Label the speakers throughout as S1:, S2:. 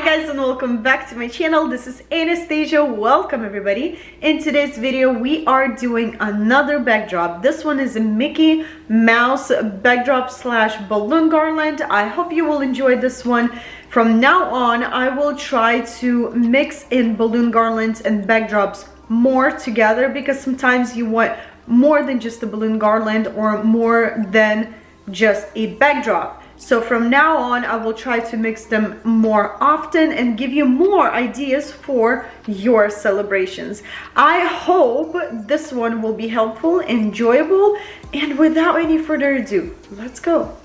S1: Hi guys and welcome back to my channel. This is Anastasia. Welcome everybody. In today's video we are doing another backdrop. This one is a Mickey Mouse backdrop slash balloon garland. I hope you will enjoy this one. From now on I will try to mix in balloon garlands and backdrops more together, because sometimes you want more than just a balloon garland or more than just a backdrop. So from now on, I will try to mix them more often and give you more ideas for your celebrations. I hope this one will be helpful, enjoyable, and without any further ado, let's go.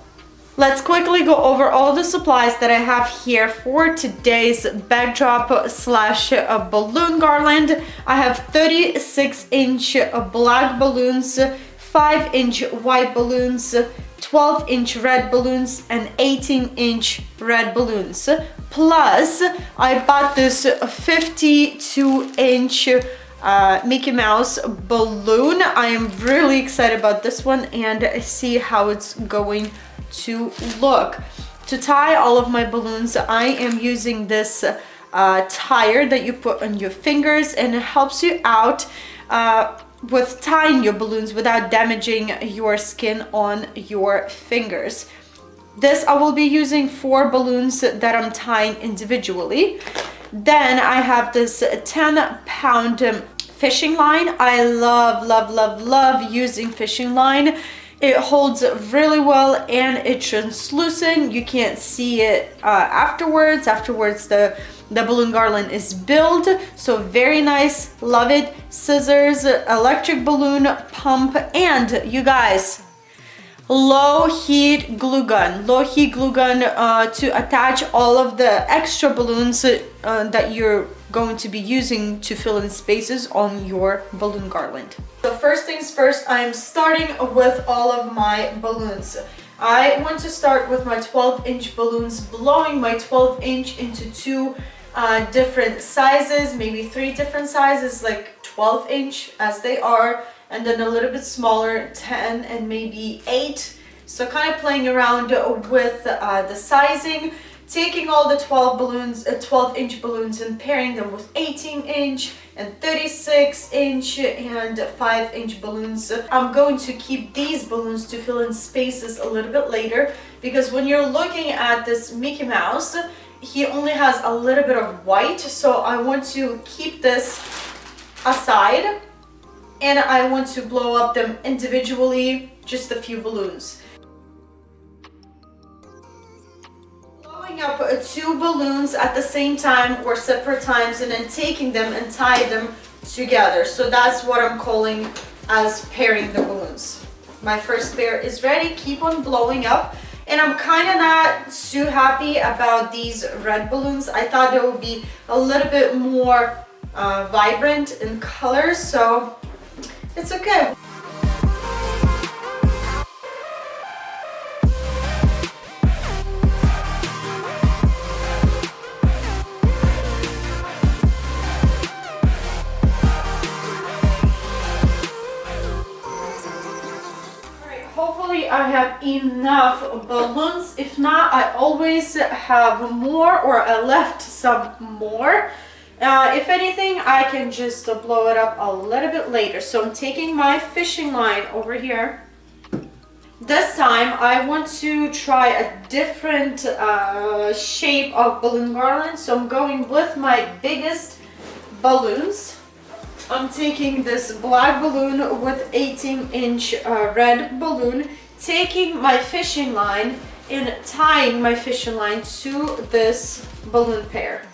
S1: Let's quickly go over all the supplies that I have here for today's backdrop slash balloon garland. I have 36-inch black balloons, 5-inch white balloons, 12-inch red balloons, and 18-inch red balloons. Plus, I bought this 52-inch Mickey Mouse balloon. I am really excited about this one and see how it's going to look. To tie all of my balloons, I am using this tire that you put on your fingers, and it helps you out with tying your balloons without damaging your skin on your fingers. This I will be using 4 balloons that I'm tying individually. Then I have this 10-pound fishing line. I love using fishing line. It holds really well and it's translucent. You can't see it afterwards. The balloon garland is built, so very nice, love it. Scissors, electric balloon pump, and you guys, low heat glue gun to attach all of the extra balloons that you're going to be using to fill in spaces on your balloon garland. So first things first, I'm starting with all of my balloons. I want to start with my 12-inch balloons, blowing my 12-inch into 2 different sizes, maybe 3 different sizes, like 12-inch as they are, and then a little bit smaller, 10 and maybe 8. So kind of playing around with the sizing, taking all the 12-inch balloons and pairing them with 18-inch and 36-inch and 5-inch balloons. I'm going to keep these balloons to fill in spaces a little bit later, because when you're looking at this Mickey Mouse, he only has a little bit of white, so I want to keep this aside and I want to blow up them individually, just a few balloons. Blowing up 2 balloons at the same time or separate times, and then taking them and tie them together. So that's what I'm calling as pairing the balloons. My first pair is ready. Keep on blowing up. And I'm kind of not too happy about these red balloons. I thought they would be a little bit more vibrant in color, so it's okay. Hopefully I have enough balloons. If not, I always have more, or I left some more. If anything, I can just blow it up a little bit later. So I'm taking my fishing line over here. This time I want to try a different shape of balloon garland. So I'm going with my biggest balloons. I'm taking this black balloon with 18-inch red balloon, taking my fishing line and tying my fishing line to this balloon pair.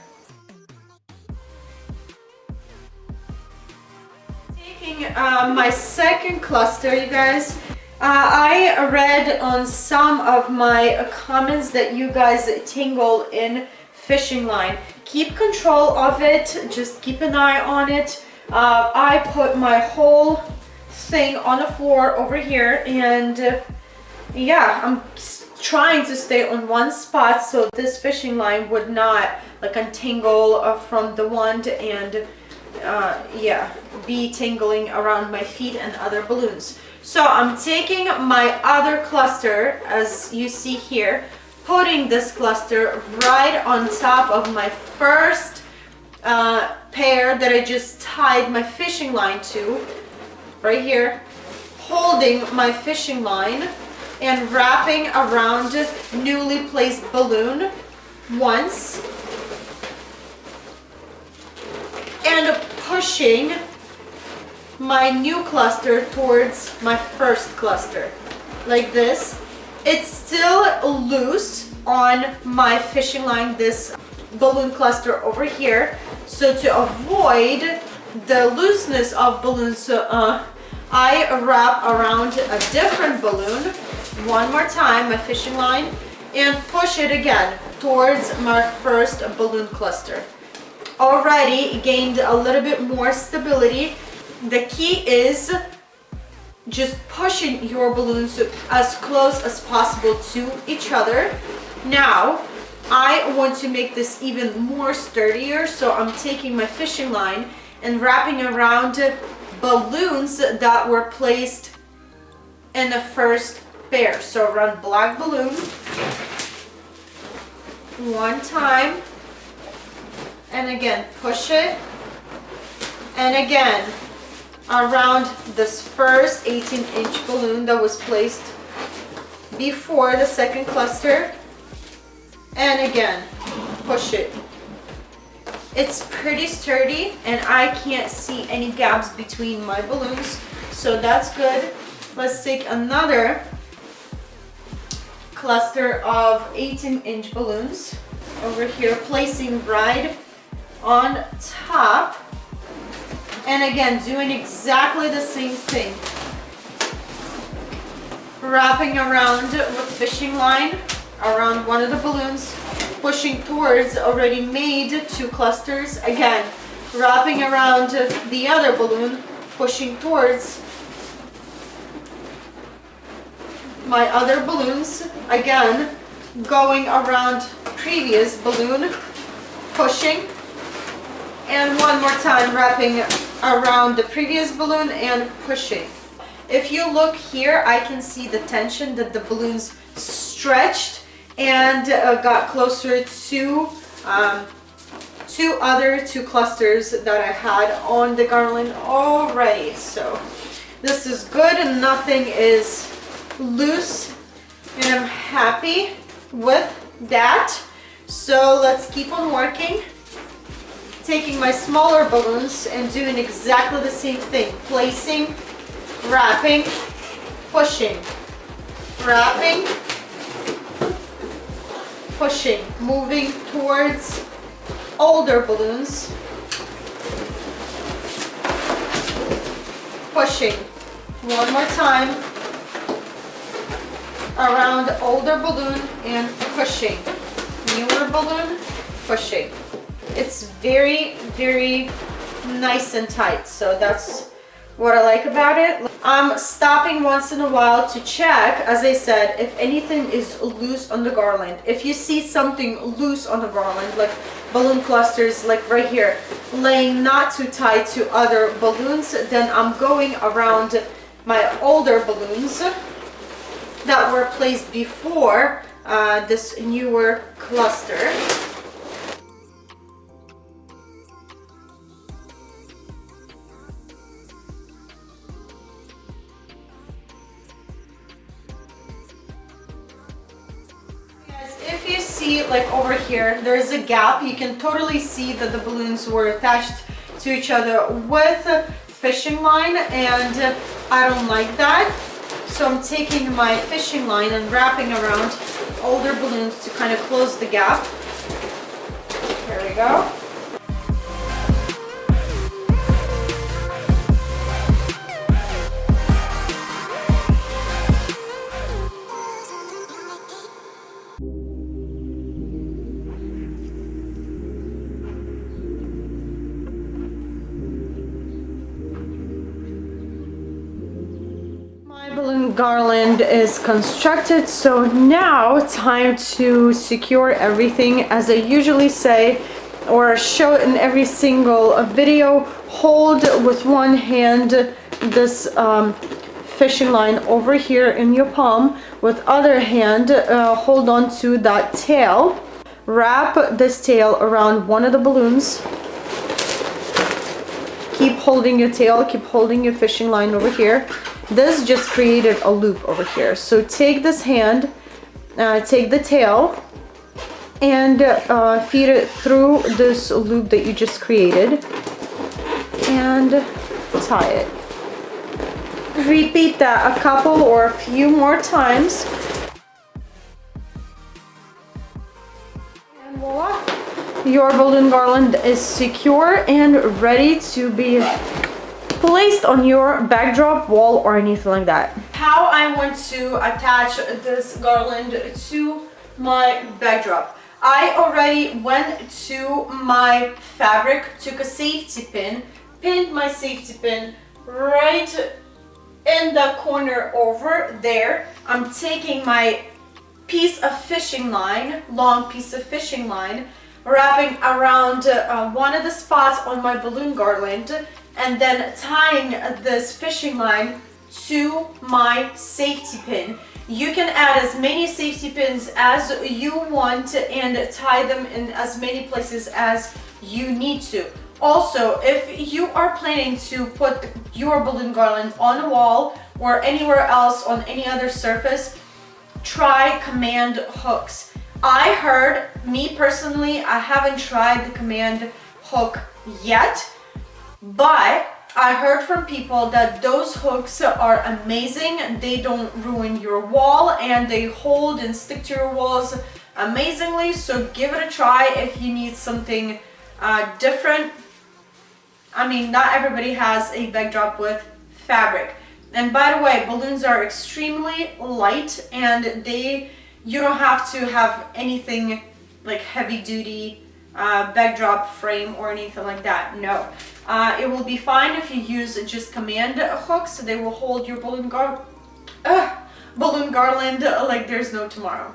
S1: Taking my second cluster, you guys, I read on some of my comments that you guys tingle in fishing line. Keep control of it, just keep an eye on it. I put my whole thing on the floor over here, and yeah, I'm trying to stay on one spot so this fishing line would not like untangle from the wand and yeah, be tangling around my feet and other balloons. So I'm taking my other cluster, as you see here, putting this cluster right on top of my first pair that I just tied my fishing line to, right here, holding my fishing line and wrapping around newly placed balloon once, and pushing my new cluster towards my first cluster, like this. It's still loose on my fishing line, this balloon cluster over here. So to avoid the looseness of balloons, I wrap around a different balloon one more time, my fishing line, and push it again towards my first balloon cluster. Already gained a little bit more stability. The key is just pushing your balloons as close as possible to each other. Now, I want to make this even more sturdier, so I'm taking my fishing line and wrapping around balloons that were placed in the first pair. So around black balloon, one time, and again push it, and again around this first 18-inch balloon that was placed before the second cluster, and again push it. It's pretty sturdy and I can't see any gaps between my balloons, so that's good. Let's take another cluster of 18-inch balloons over here, placing right on top, and again doing exactly the same thing, wrapping around with fishing line around one of the balloons, pushing towards already made two clusters, again wrapping around the other balloon, pushing towards my other balloons, again going around previous balloon, pushing, and one more time wrapping around the previous balloon and pushing. If you look here, I can see the tension that the balloons stretched and got closer to two clusters that I had on the garland already. So this is good and nothing is loose, and I'm happy with that. So let's keep on working, taking my smaller balloons and doing exactly the same thing, placing, wrapping, pushing, wrapping, pushing, moving towards older balloons, pushing, one more time around older balloon and pushing, newer balloon, pushing. It's very, very nice and tight, so that's what I like about it. I'm stopping once in a while to check, as I said, if anything is loose on the garland. If you see something loose on the garland, like balloon clusters like right here, laying not too tight to other balloons, then I'm going around my older balloons that were placed before this newer cluster. If you see, like over here, there's a gap. You can totally see that the balloons were attached to each other with a fishing line, and I don't like that. So I'm taking my fishing line and wrapping around older balloons to kind of close the gap. There we go. Balloon garland is constructed, so now time to secure everything. As I usually say or show in every single video, hold with one hand this fishing line over here in your palm, With other hand, hold on to that tail. Wrap this tail around one of the balloons. Keep holding your tail, keep holding your fishing line over here. This just created a loop over here. So take this hand, take the tail, and feed it through this loop that you just created, and tie it. Repeat that a couple or a few more times. And voila! Your balloon garland is secure and ready to be placed on your backdrop, wall, or anything like that. How I want to attach this garland to my backdrop. I already went to my fabric, took a safety pin, pinned my safety pin right in the corner over there. I'm taking my piece of fishing line, long piece of fishing line, wrapping around one of the spots on my balloon garland, and then tying this fishing line to my safety pin. You can add as many safety pins as you want and tie them in as many places as you need to. Also, if you are planning to put your balloon garland on a wall or anywhere else on any other surface, try command hooks. I heard, me personally, I haven't tried the command hook yet, but I heard from people that those hooks are amazing. They don't ruin your wall and they hold and stick to your walls amazingly. So give it a try if you need something different. I mean, not everybody has a backdrop with fabric. And by the way, balloons are extremely light, and you don't have to have anything like heavy duty backdrop frame or anything like that. No, it will be fine if you use just command hooks. They will hold your balloon garland like there's no tomorrow.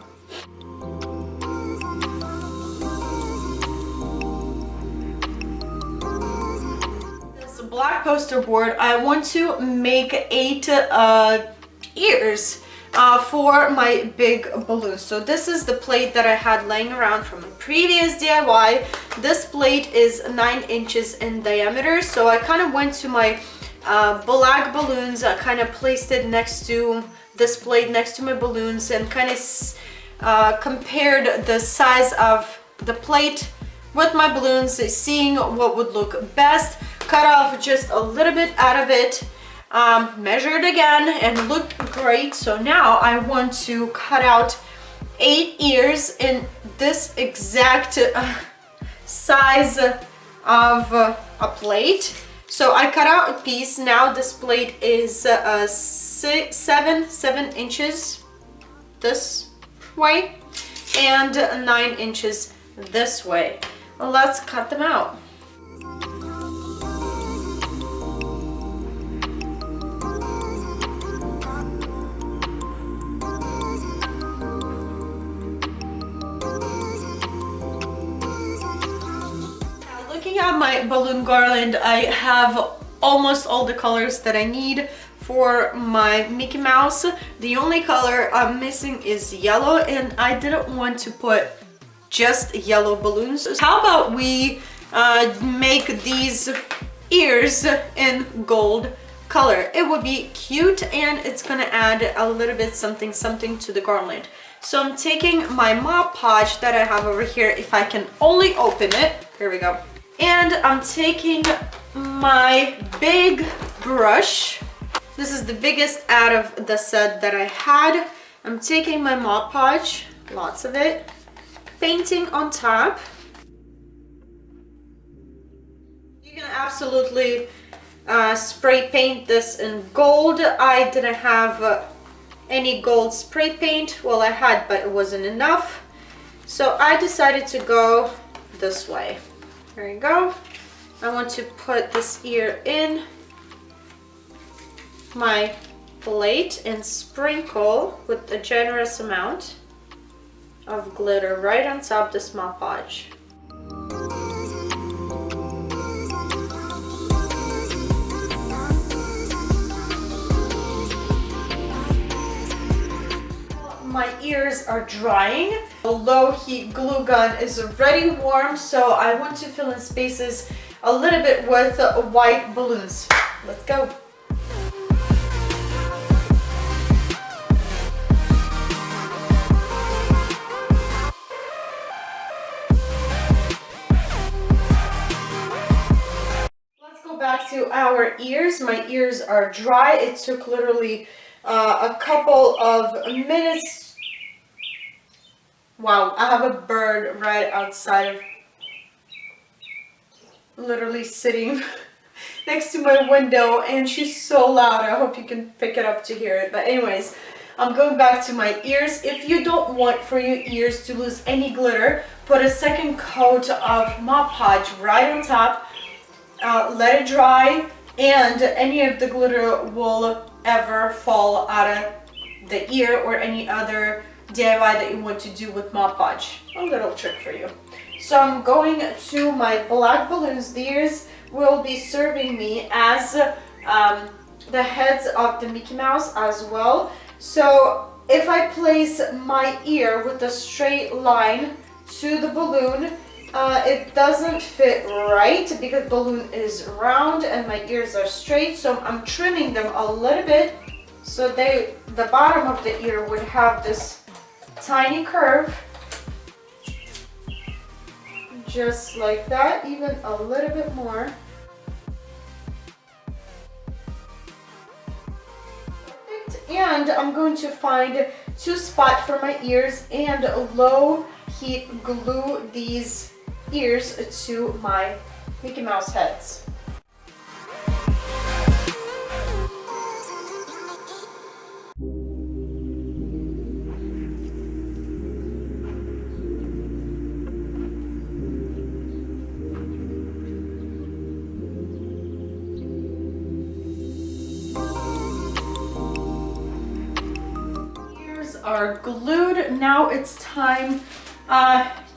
S1: This black poster board, I want to make 8 ears for my big balloon. So this is the plate that I had laying around from a previous DIY. This plate is 9 inches in diameter. So I kind of went to my black balloons. I kind of placed it next to this plate, next to my balloons, and kind of compared the size of the plate with my balloons, seeing what would look best. Cut off just a little bit out of it. Measured again and looked great. So now I want to cut out 8 ears in this exact size of a plate. So I cut out a piece. Now this plate is 7 inches this way and 9 inches this way. Let's cut them out. At my balloon garland, I have almost all the colors that I need for my Mickey Mouse. The only color I'm missing is yellow, and I didn't want to put just yellow balloons. How about we make these ears in gold color? It would be cute, and it's gonna add a little bit something to the garland. So I'm taking my Mod Podge that I have over here. If I can only open it, here we go. And I'm taking my big brush. This is the biggest out of the set that I had. I'm taking my Mod Podge, lots of it, painting on top. You can absolutely spray paint this in gold. I didn't have any gold spray paint. Well, I had, but it wasn't enough. So I decided to go this way. There you go. I want to put this ear in my plate and sprinkle with a generous amount of glitter right on top of this Mod Podge. ears are drying. The low heat glue gun is already warm, so I want to fill in spaces a little bit with white balloons. Let's go. Back to our ears. My ears are dry. It took literally a couple of minutes. Wow, I have a bird right outside, literally sitting next to my window, and she's so loud. I hope you can pick it up to hear it. But anyways, I'm going back to my ears. If you don't want for your ears to lose any glitter, put a second coat of Mod Podge right on top. Let it dry, and any of the glitter will ever fall out of the ear or any other DIY that you want to do with Mod Podge. A little trick for you. So I'm going to my black balloons. These will be serving me as the heads of the Mickey Mouse as well. So if I place my ear with a straight line to the balloon, it doesn't fit right because the balloon is round and my ears are straight, so I'm trimming them a little bit so the bottom of the ear would have this tiny curve, just like that, even a little bit more. Perfect. And I'm going to find 2 spots for my ears and low heat glue these ears to my Mickey Mouse heads. Ears are glued. Now it's time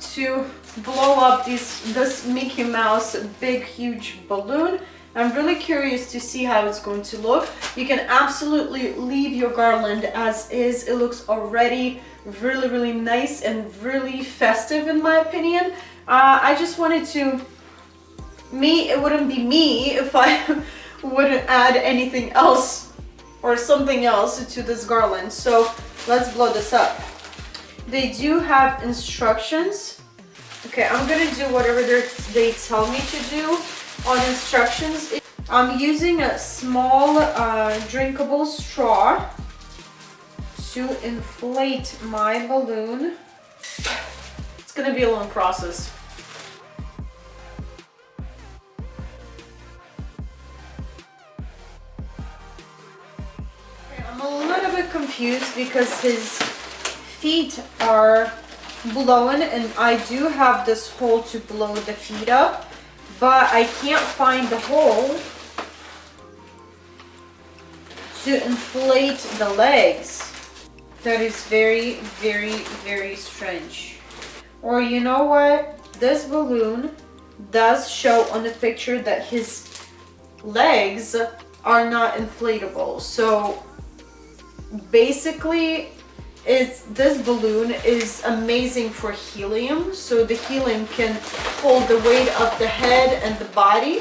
S1: to blow up this Mickey Mouse big huge balloon. I'm really curious to see how it's going to look. You can absolutely leave your garland as is. It looks already really nice and really festive in my opinion. I just wanted to, it wouldn't be me if I wouldn't add anything else or something else to this garland. So let's blow this up. They do have instructions. Okay, I'm gonna do whatever they tell me to do on instructions. I'm using a small drinkable straw to inflate my balloon. It's gonna be a long process. Okay, I'm a little bit confused because his feet are blown and I do have this hole to blow the feet up, but I can't find the hole to inflate the legs. That is very strange. Or you know what? This balloon does show on the picture that his legs are not inflatable. So basically this balloon is amazing for helium, so the helium can hold the weight of the head and the body,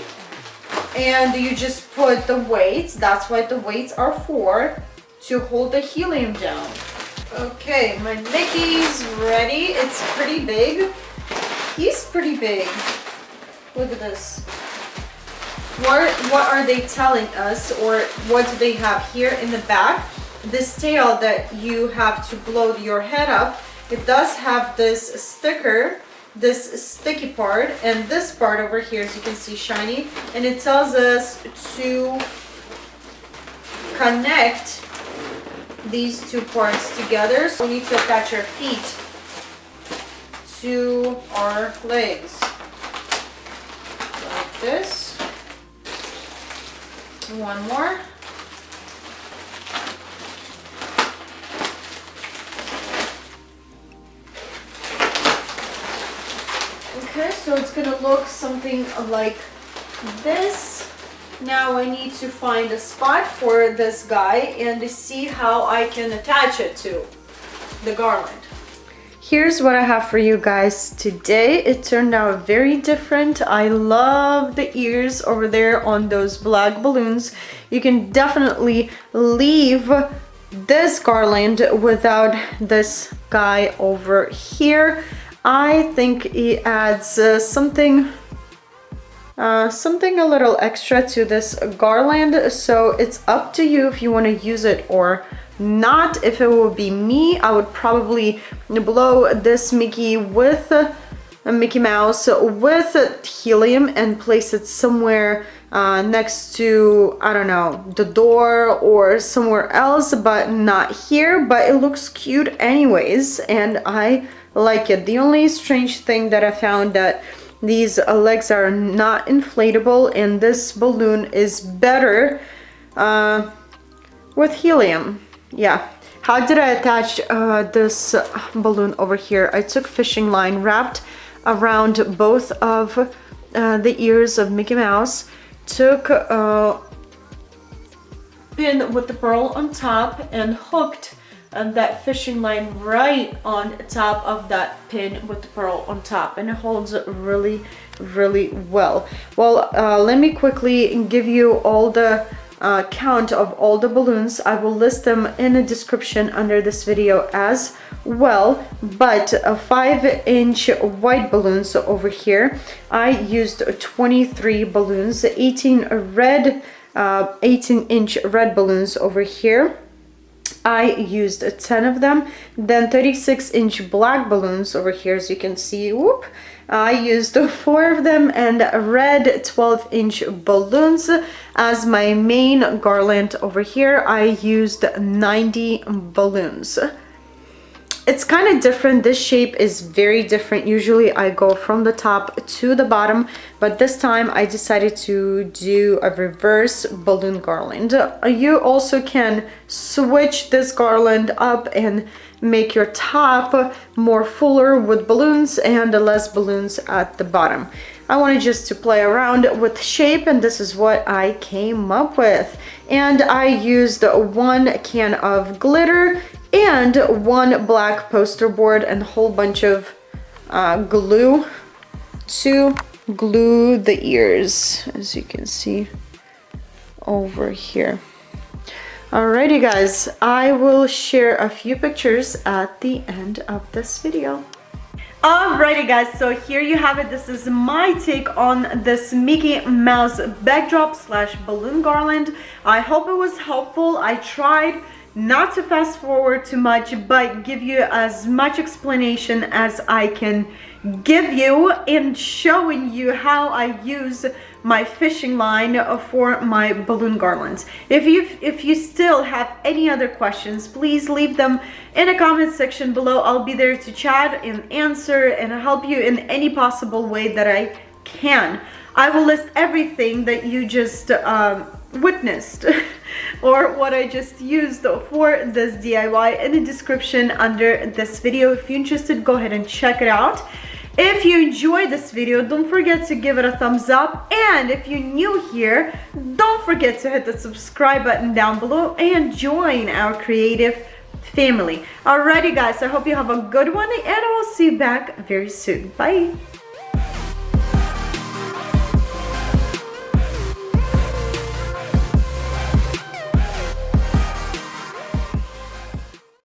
S1: and you just put the weights, that's what the weights are for, to hold the helium down. Okay, my Mickey's ready. It's pretty big. He's pretty big. Look at this. What are they telling us, or what do they have here in the back? This tail that you have to blow your head up, it does have this sticker, this sticky part, and this part over here, as you can see, shiny, and it tells us to connect these 2 parts together. So we need to attach our feet to our legs like this. One more. Okay, so it's gonna look something like this. Now I need to find a spot for this guy and see how I can attach it to the garland. here's what I have for you guys today. It turned out very different. I love the ears over there on those black balloons. You can definitely leave this garland without this guy over here. I think it adds something a little extra to this garland, so it's up to you if you want to use it or not. If it would be me, I would probably blow this Mickey with a Mickey Mouse with helium and place it somewhere next to, I don't know, the door or somewhere else, but not here. But it looks cute anyways, and I like it. The only strange thing that I found that these legs are not inflatable, and this balloon is better with helium. Yeah. How did I attach this balloon over here? I took fishing line, wrapped around both of the ears of Mickey Mouse, took a pin with the pearl on top and hooked that fishing line right on top of that pin with the pearl on top, and it holds really well. Well, let me quickly give you all the count of all the balloons. I will list them in the description under this video as well. But 5-inch white balloons over here, I used 23 balloons. 18-inch red balloons over here, I used 10 of them. Then 36-inch black balloons over here, as you can see, whoop, I used 4 of them, and red 12-inch balloons as my main garland over here. I used 90 balloons. It's kind of different. This shape is very different. Usually I go from the top to the bottom, but this time I decided to do a reverse balloon garland. You also can switch this garland up and make your top more fuller with balloons and less balloons at the bottom. I wanted just to play around with shape, and this is what I came up with. And I used 1 can of glitter and 1 black poster board and a whole bunch of glue to glue the ears, as you can see over here. Alrighty guys, I will share a few pictures at the end of this video. Alrighty guys, so here you have it. This is my take on this Mickey Mouse backdrop slash balloon garland. I hope it was helpful. I tried not to fast forward too much, but give you as much explanation as I can give you in showing you how I use my fishing line for my balloon garlands. If you still have any other questions, please leave them in the comment section below. I'll be there to chat and answer and help you in any possible way that I can. I will list everything that you just witnessed or what I just used for this DIY in the description under this video. If you're interested, go ahead and check it out. If you enjoyed this video, don't forget to give it a thumbs up, and if you're new here, don't forget to hit the subscribe button down below and join our creative family. Alrighty guys, I hope you have a good one, and I will see you back very soon. Bye.